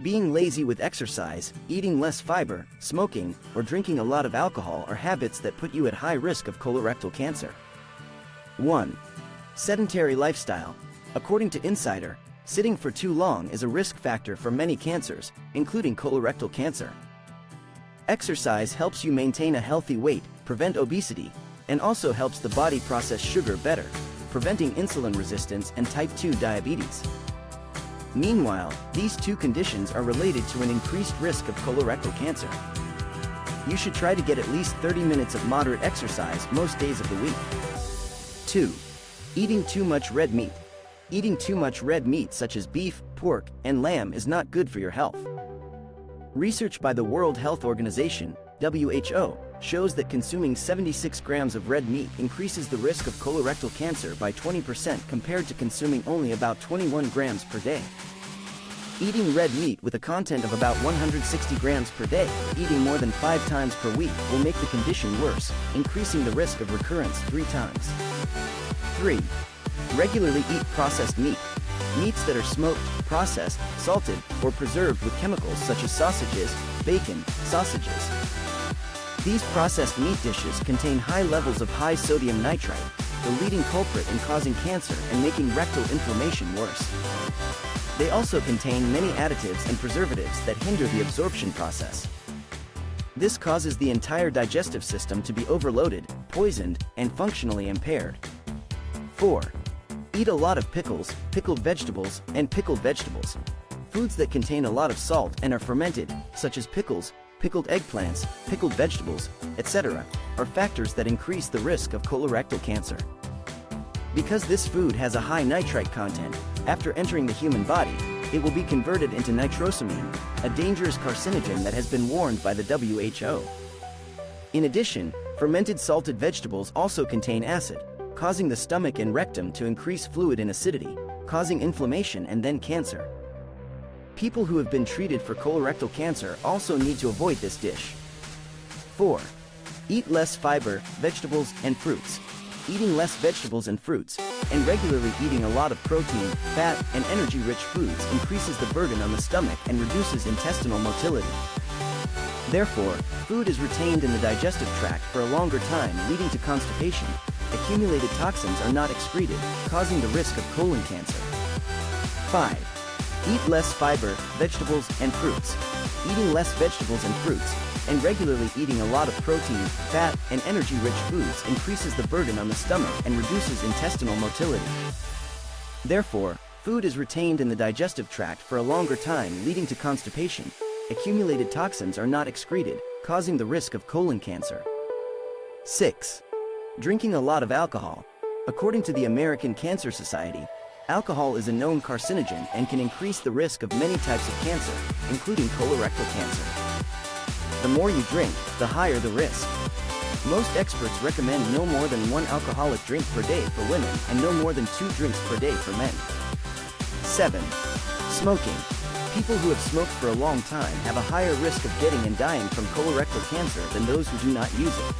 Being lazy with exercise, eating less fiber, smoking, or drinking a lot of alcohol are habits that put you at high risk of colorectal cancer. 1. Sedentary lifestyle. According to Insider, sitting for too long is a risk factor for many cancers, including colorectal cancer. Exercise helps you maintain a healthy weight, prevent obesity, and also helps the body process sugar better, preventing insulin resistance and type 2 diabetes. Meanwhile, these two conditions are related to an increased risk of colorectal cancer. You should try to get at least 30 minutes of moderate exercise most days of the week. 2. Eating too much red meat. Eating too much red meat such as beef, pork, and lamb is not good for your health. Research by the World Health Organization, WHO, shows that consuming 76 grams of red meat increases the risk of colorectal cancer by 20% compared to consuming only about 21 grams per day. Eating red meat with a content of about 160 grams per day, eating more than 5 times per week, will make the condition worse, increasing the risk of recurrence 3 times. 3. Regularly eat processed meat. Meats that are smoked, processed, salted, or preserved with chemicals such as sausages, bacon, sausages. These processed meat dishes contain high levels of high sodium nitrite, the leading culprit in causing cancer and making rectal inflammation worse. They also contain many additives and preservatives that hinder the absorption process. This causes the entire digestive system to be overloaded, poisoned, and functionally impaired. 4. Eat a lot of pickles, pickled vegetables, and pickled vegetables. Foods that contain a lot of salt and are fermented, such as pickles, pickled eggplants, pickled vegetables, etc., are factors that increase the risk of colorectal cancer. Because this food has a high nitrite content, after entering the human body, it will be converted into nitrosamine, a dangerous carcinogen that has been warned by the WHO. In addition, fermented salted vegetables also contain acid, causing the stomach and rectum to increase fluid and acidity, causing inflammation and then cancer. People who have been treated for colorectal cancer also need to avoid this dish. 4. Eat less fiber, vegetables, and fruits. Eating less vegetables and fruits, and regularly eating a lot of protein, fat, and energy-rich foods increases the burden on the stomach and reduces intestinal motility. Therefore, food is retained in the digestive tract for a longer time, leading to constipation. Accumulated toxins are not excreted, causing the risk of colon cancer. 5. Eat less fiber, vegetables, and fruits. Eating less vegetables and fruits, and regularly eating a lot of protein, fat, and energy-rich foods increases the burden on the stomach and reduces intestinal motility. Therefore, food is retained in the digestive tract for a longer time, leading to constipation. Accumulated toxins are not excreted, causing the risk of colon cancer. 6. Drinking a lot of alcohol. According to the American Cancer Society, alcohol is a known carcinogen and can increase the risk of many types of cancer, including colorectal cancer. The more you drink, the higher the risk. Most experts recommend no more than 1 alcoholic drink per day for women and no more than 2 drinks per day for men. 7. Smoking. People who have smoked for a long time have a higher risk of getting and dying from colorectal cancer than those who do not use it.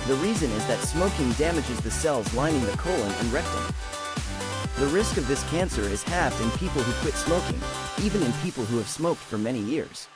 The reason is that smoking damages the cells lining the colon and rectum. The risk of this cancer is halved in people who quit smoking, even in people who have smoked for many years.